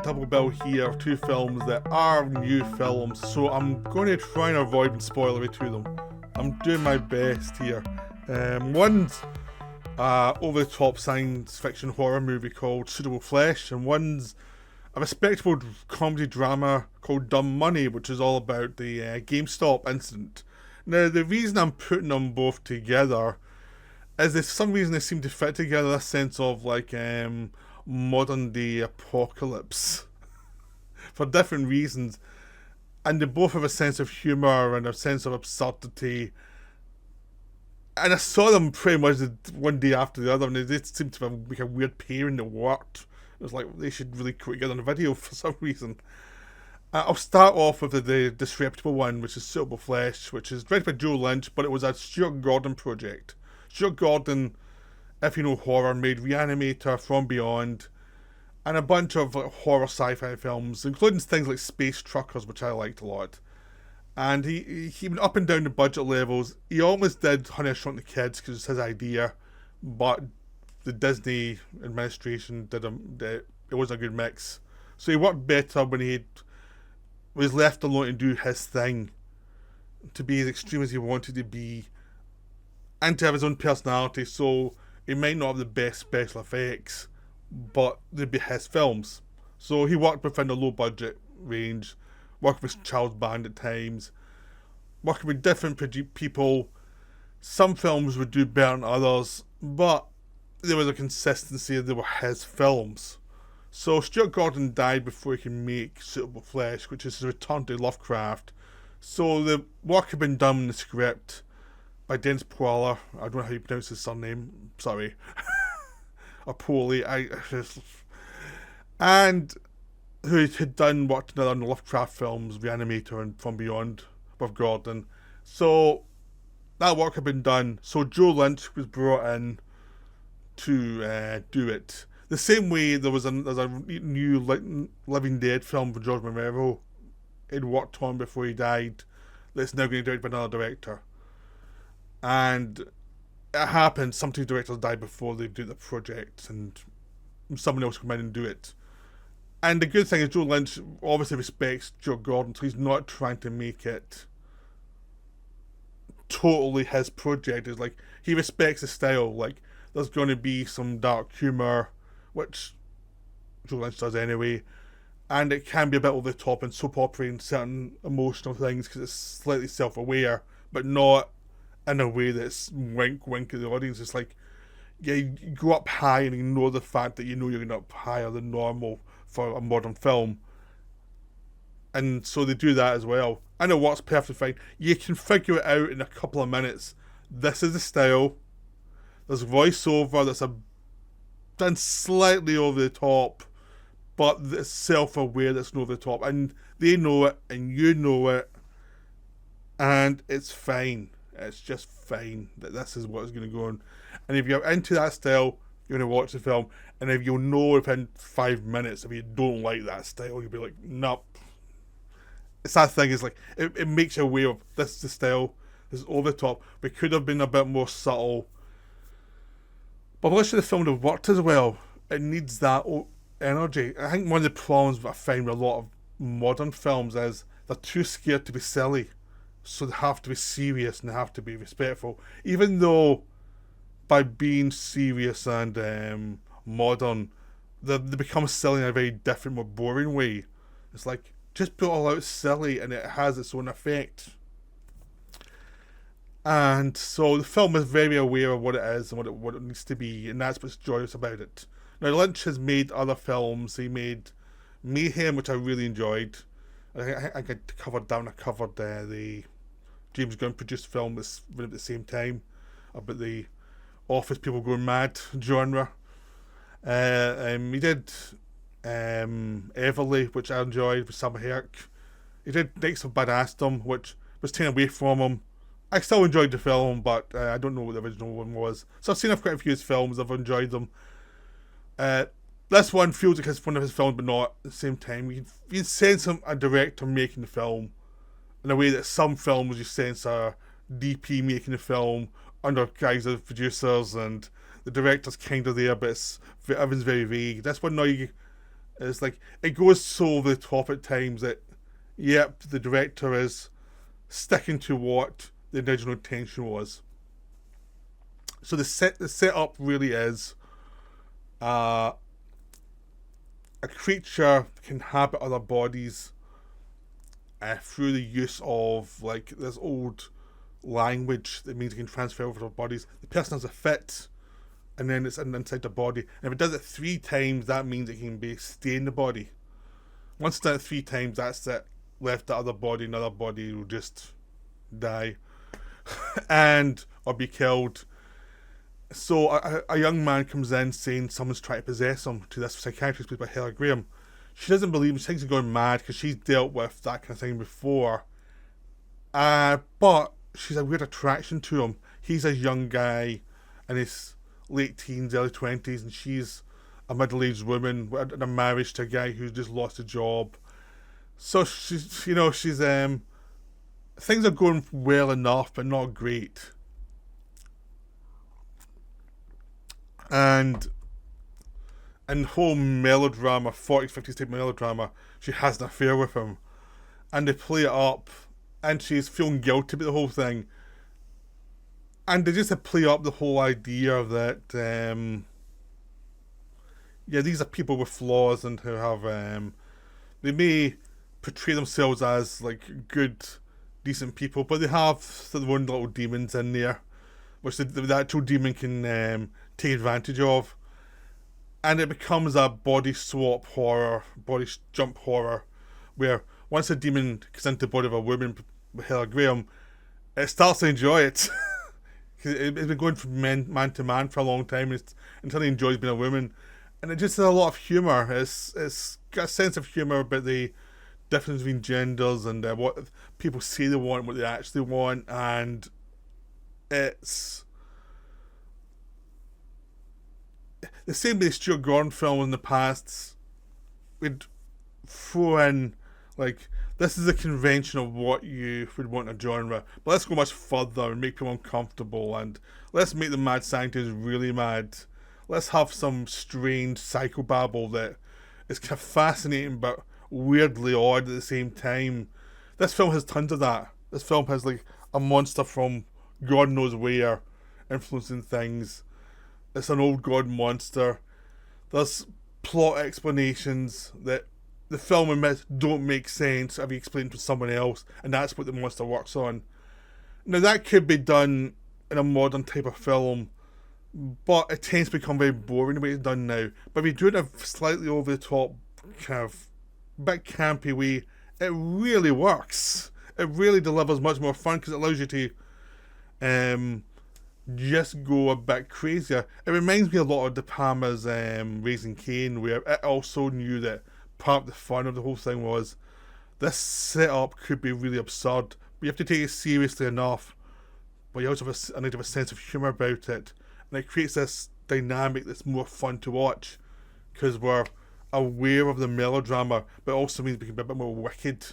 double bill here of two films that are new films, so I'm going to try and avoid spoilery to them. I'm doing my best here. One's over-the-top science fiction horror movie called Suitable Flesh, and one's a respectable comedy drama called Dumb Money, which is all about the GameStop incident. Now, the reason I'm putting them both together is there's some reason they seem to fit together, a sense of like modern day apocalypse for different reasons, and they both have a sense of humour and a sense of absurdity. And I saw them pretty much one day after the other, and they did seem to have like a weird pairing that worked. It was like they should really put together on a video for some reason. I'll start off with the disreputable one, which is Suitable Flesh, which is directed by Joe Lynch, but it was a Stuart Gordon project. Stuart Gordon, if you know horror, made Reanimator, From Beyond, and a bunch of horror sci-fi films, including things like Space Truckers, which I liked a lot. And he went up and down the budget levels. He almost did Honey, I Shrunk the Kids because it's his idea, but the Disney administration it wasn't a good mix. So he worked better when he was left alone to do his thing, to be as extreme as he wanted to be, and to have his own personality. So he might not have the best special effects, but they'd be his films. So he worked within the low budget range, working with Charles Band at times, working with different people. Some films would do better than others, but there was a consistency. They were his films. So Stuart Gordon died before he could make Suitable Flesh, which is his return to Lovecraft. So the work had been done in the script by Dennis Poirler. I don't know how you pronounce his surname. Sorry. Or Poley. And who had done worked on the Lovecraft films, Reanimator and From Beyond with Gordon. So that work had been done. So Joe Lynch was brought in to do it. The same way there's a new Living Dead film from George Romero he'd worked on before he died that's now going to be directed by another director. And it happens, some two directors die before they do the project and someone else come in and do it. And the good thing is Joe Lynch obviously respects Joe Gordon, so he's not trying to make it totally his project. It's like he respects the style. Like there's going to be some dark humour, which Joe Lynch does anyway, and it can be a bit over the top and soap opera in certain emotional things because it's slightly self-aware, but not in a way that's wink at the audience. It's like, yeah, you go up high and ignore the fact that you know you're going up higher than normal for a modern film. And so they do that as well. And it works perfectly fine. You can figure it out in a couple of minutes. This is the style. There's voiceover that's done slightly over the top, but it's self-aware that's over the top. And they know it, and you know it, and it's fine. It's just fine that this is what is going to go on. And if you're into that style, you're going to watch the film. And if you'll know within 5 minutes if you don't like that style, you'll be like, nope. It's that thing, it's like, it makes you aware of this is the style, this is over the top. We could have been a bit more subtle. But I wish the film would have worked as well. It needs that energy. I think one of the problems I find with a lot of modern films is they're too scared to be silly. So they have to be serious and they have to be respectful. Even though by being serious and modern, they become silly in a very different, more boring way. It's like, just put it all out silly and it has its own effect. And so the film is very aware of what it is and what it needs to be, and that's what's joyous about it. Now Lynch has made other films. He made Mayhem, which I really enjoyed. I covered that when I covered the James Gunn produced film that's run at the same time about the office people going mad genre. He did Everly, which I enjoyed with Sam Herc. He did Knights of Badassdom, which was taken away from him. I still enjoyed the film, but I don't know what the original one was. So I've seen quite a few of his films. I've enjoyed them. This one feels like it's one of his films, but not at the same time. You sense a director making the film in a way that some films you sense a DP making the film under guise of producers, and the director's kind of there, but everything's very vague. This one now It's like, it goes so over the top at times that, yep, the director is sticking to what the original intention was. So the setup really is uh, a creature can inhabit other bodies through the use of like this old language that means it can transfer over to bodies. The person has a fit, and then it's inside the body. And if it does it 3 times, that means it can stay in the body. Once it's done it 3 times, that's it. Left the other body, another body will just die and or be killed. So a young man comes in saying someone's trying to possess him to this psychiatrist played by Heather Graham. She doesn't believe him. She thinks he's going mad because she's dealt with that kind of thing before. But she's a weird attraction to him. He's a young guy in his late teens, early 20s, and she's a middle-aged woman in a marriage to a guy who's just lost a job. So she's things are going well enough, but not great. And in whole melodrama, 40s, 50s type melodrama, she has an affair with him. And they play it up, and she's feeling guilty about the whole thing. And they just play up the whole idea that, these are people with flaws and who have, they may portray themselves as, like, good, decent people, but they have their own little demons in there, which the actual demon can take advantage of. And it becomes a body swap horror, body jump horror, where once a demon gets into the body of a woman with Heather Graham, it starts to enjoy it. It's been going from man to man for a long time until it enjoys being a woman. And it just has a lot of humour. It's got a sense of humour about the difference between genders and what people say they want, what they actually want. And it's the same way Stuart Gordon films in the past would throw in, like, this is a convention of what you would want in a genre, but let's go much further and make people uncomfortable, and let's make the mad scientists really mad. Let's have some strange psychobabble that is kind of fascinating but weirdly odd at the same time. This film has tons of that. This film has, like, a monster from God knows where influencing things. It's an old god monster. There's plot explanations that the film admits don't make sense if you explain to someone else, and that's what the monster works on. Now that could be done in a modern type of film, but it tends to become very boring the way it's done now. But if you do it in a slightly over the top, kind of bit campy way, it really works. It really delivers much more fun because it allows you to just go a bit crazier. It reminds me a lot of De Palma's Raising Cain, where it also knew that part of the fun of the whole thing was this setup could be really absurd, but you have to take it seriously enough, but you also have a need of a sense of humour about it, and it creates this dynamic that's more fun to watch because we're aware of the melodrama, but also means we can be a bit more wicked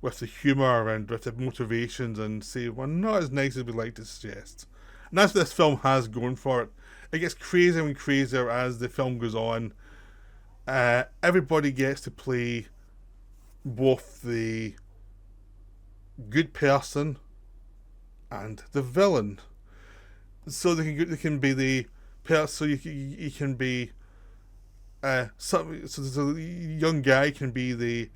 with the humour and with the motivations and say we're not as nice as we like to suggest. And that's what this film has going for it. It gets crazier and crazier as the film goes on. Everybody gets to play both the good person and the villain. So they can be the person. So you can be so the young guy can be the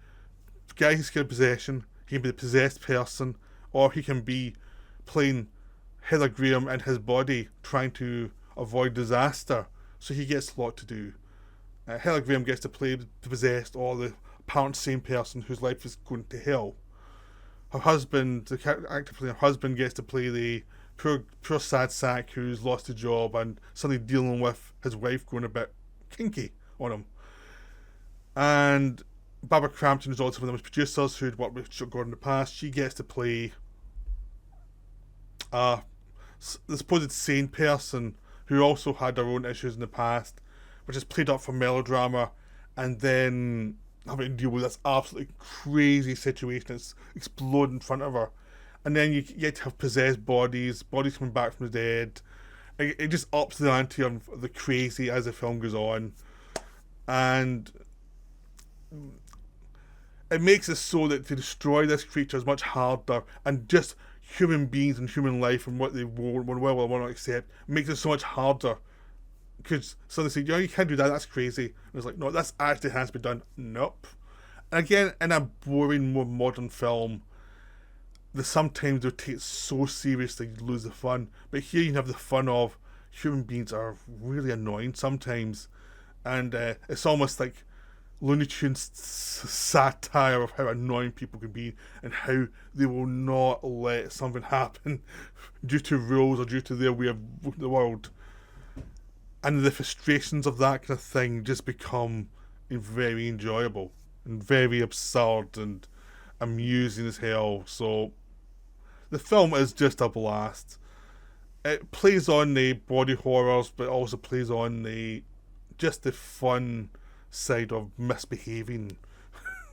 guy who's scared of possession. He can be the possessed person, or he can be playing Heather Graham in his body, trying to avoid disaster. So he gets a lot to do. Heather Graham gets to play the possessed, or the apparent same person whose life is going to hell. Her husband, the actor playing her husband, gets to play the poor sad sack who's lost a job and suddenly dealing with his wife going a bit kinky on him. And Barbara Crampton, who's also one of the producers who'd worked with Stuart Gordon in the past, she gets to play the supposed sane person who also had their own issues in the past, which is played up for melodrama, and then having to deal with this absolutely crazy situation that's exploded in front of her. And then you get to have possessed bodies coming back from the dead. It just ups the ante of the crazy as the film goes on. And it makes it so that to destroy this creature is much harder, and just human beings and human life and what they will or will not accept makes it so much harder. Because so they say, you can't do that, that's crazy. And it's like, no, that's actually has to be done. Nope. And again, in a boring, more modern film, sometimes they take it so seriously you lose the fun. But here you have the fun of human beings are really annoying sometimes. And it's almost like Looney Tunes satire of how annoying people can be and how they will not let something happen due to rules or due to their way of the world. And the frustrations of that kind of thing just become very enjoyable and very absurd and amusing as hell. So the film is just a blast. It plays on the body horrors, but also plays on the fun side of misbehaving.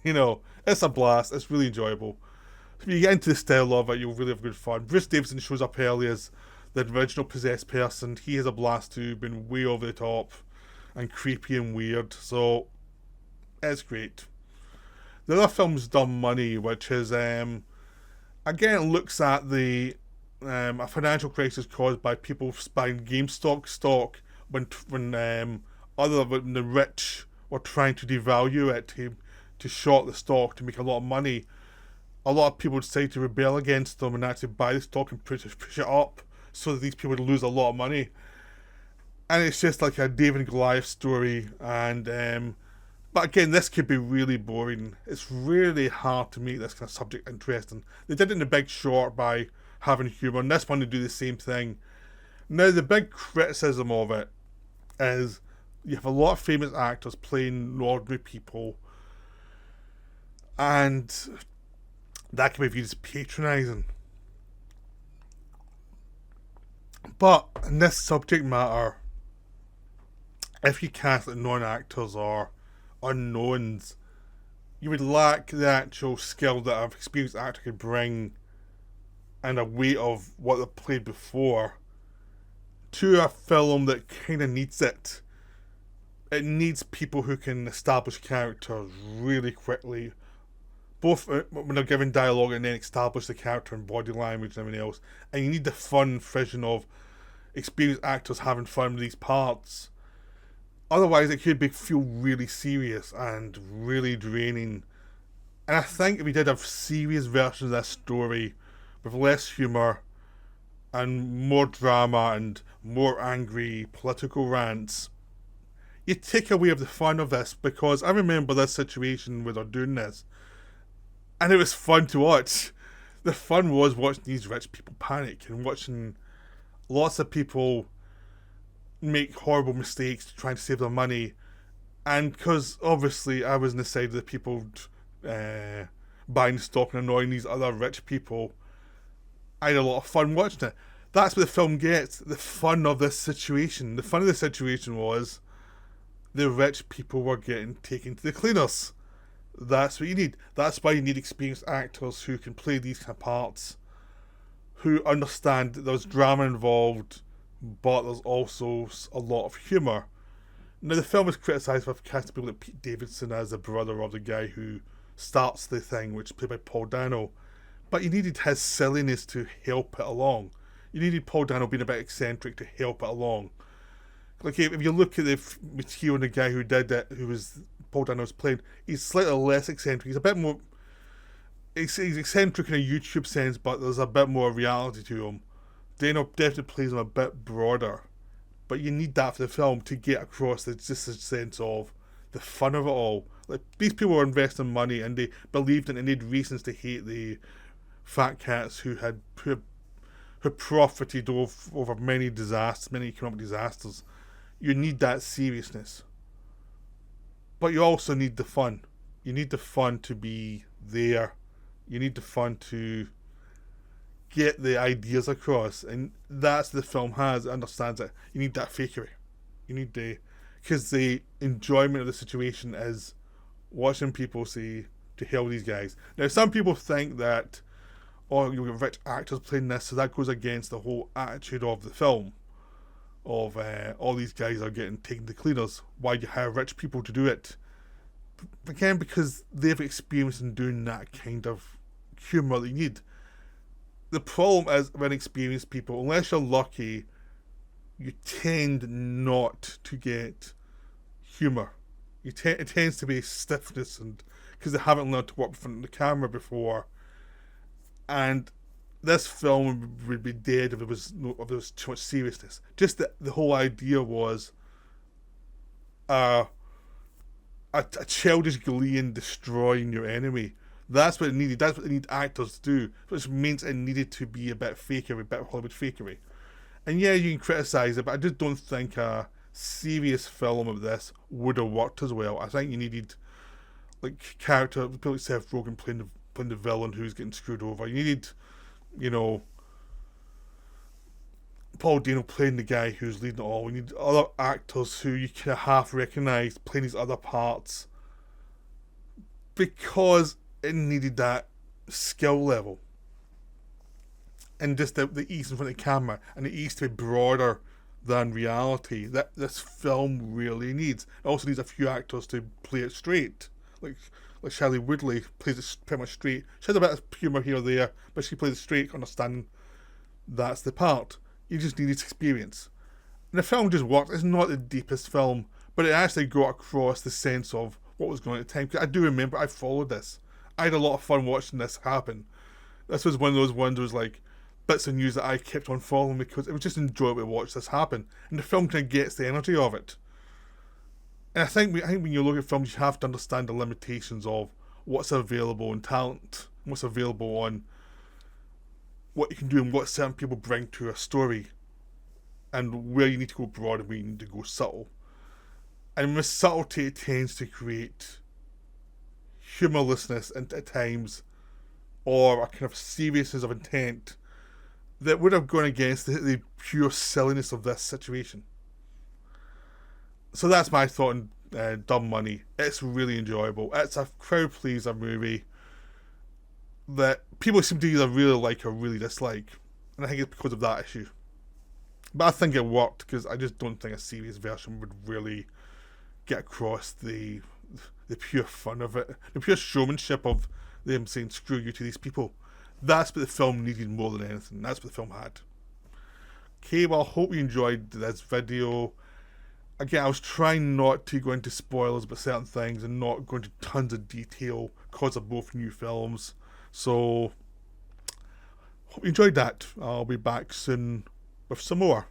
It's a blast. It's really enjoyable. If you get into the style of it, you'll really have good fun. Bruce Davison shows up early as the original possessed person. He has a blast too, being way over the top and creepy and weird. So it's great. The other film's Dumb Money, which is again looks at the a financial crisis caused by people buying GameStop stock when the rich were trying to devalue it to short the stock to make a lot of money. A lot of people decided to rebel against them and actually buy the stock and push it up so that these people would lose a lot of money. And it's just like a David and Goliath story. And but again, this could be really boring. It's really hard to make this kind of subject interesting. They did it in The Big Short by having humour, and this one to do the same thing. Now, the big criticism of it is you have a lot of famous actors playing ordinary people, and that can be viewed as patronising. But in this subject matter, if you cast non-actors or unknowns, you would lack the actual skill that an experienced actor could bring and a weight of what they've played before to a film that kind of needs it. It needs people who can establish characters really quickly, both when they're given dialogue and then establish the character and body language and everything else. And you need the fun vision of experienced actors having fun with these parts. Otherwise, it could feel really serious and really draining. And I think if we did have serious versions of this story with less humour and more drama and more angry political rants, you take away of the fun of this. Because I remember this situation where they're doing this, and it was fun to watch. The fun was watching these rich people panic and watching lots of people make horrible mistakes trying to save their money. And because obviously I was on the side of the people buying stock and annoying these other rich people, I had a lot of fun watching it. That's what the film gets, the fun of this situation. The fun of the situation was the rich people were getting taken to the cleaners. That's what you need. That's why you need experienced actors who can play these kind of parts, who understand that there's drama involved, but there's also a lot of humour. Now, the film is criticised for casting people like Pete Davidson as the brother of the guy who starts the thing, which is played by Paul Dano. But you needed his silliness to help it along. You needed Paul Dano being a bit eccentric to help it along. Like, if you look at the material and the guy who did it, who was Paul Dano's playing, he's slightly less eccentric. He's a bit more... He's eccentric in a YouTube sense, but there's a bit more reality to him. Dano definitely plays him a bit broader. But you need that for the film to get across just a sense of the fun of it all. Like, these people were investing money and they believed in it and they had reasons to hate the fat cats who profited over many disasters, many economic disasters. You need that seriousness. But you also need the fun. You need the fun to be there. You need the fun to get the ideas across. And that's the film has. It understands it. You need that fakery. You need because the enjoyment of the situation is watching people say, to hell with these guys. Now, some people think that, you'll get rich actors playing this, so that goes against the whole attitude of the film. Of all these guys are getting taken to cleaners. Why do you hire rich people to do it? again, because they've experienced in doing that kind of humour that you need. The problem is, when experienced people, unless you're lucky, you tend not to get humour. It tends to be stiffness, and because they haven't learned to work in front of the camera before. And this film would be dead if there was too much seriousness. Just the whole idea was a childish glee in destroying your enemy. That's what it needed. That's what they need actors to do, which means it needed to be a bit fakery, a bit Hollywood fakery. And yeah, you can criticise it, but I just don't think a serious film of this would have worked as well. I think you needed like character, people like Seth Rogen playing the villain who's getting screwed over. You needed, you know, Paul Dano playing the guy who's leading it all. We need other actors who you kind of half recognise playing these other parts, because it needed that skill level and just the ease in front of the camera and the ease to be broader than reality that this film really needs. It also needs a few actors to play it straight, like Shailene Woodley plays it pretty much straight. She has a bit of humour here or there, but she plays it straight, understanding that's the part. You just need experience. And the film just works. It's not the deepest film, but it actually got across the sense of what was going on at the time. Because I do remember I followed this. I had a lot of fun watching this happen. This was one of those ones that was like bits of news that I kept on following because it was just enjoyable to watch this happen. And the film kind of gets the energy of it. And I think when you look at films, you have to understand the limitations of what's available in talent, what's available on what you can do and what certain people bring to a story, and where you need to go broad and where you need to go subtle. And with subtlety, it tends to create humorlessness at times, or a kind of seriousness of intent that would have gone against the pure silliness of this situation. So that's my thought on Dumb Money. It's really enjoyable. It's a crowd pleaser movie that people seem to either really like or really dislike, and I think it's because of that issue. But I think it worked because I just don't think a serious version would really get across the pure fun of it, the pure showmanship of them saying screw you to these people. That's what the film needed more than anything. That's what the film had. Okay, well, I hope you enjoyed this video. Again, I was trying not to go into spoilers about certain things and not go into tons of detail because of both new films. So, hope you enjoyed that. I'll be back soon with some more.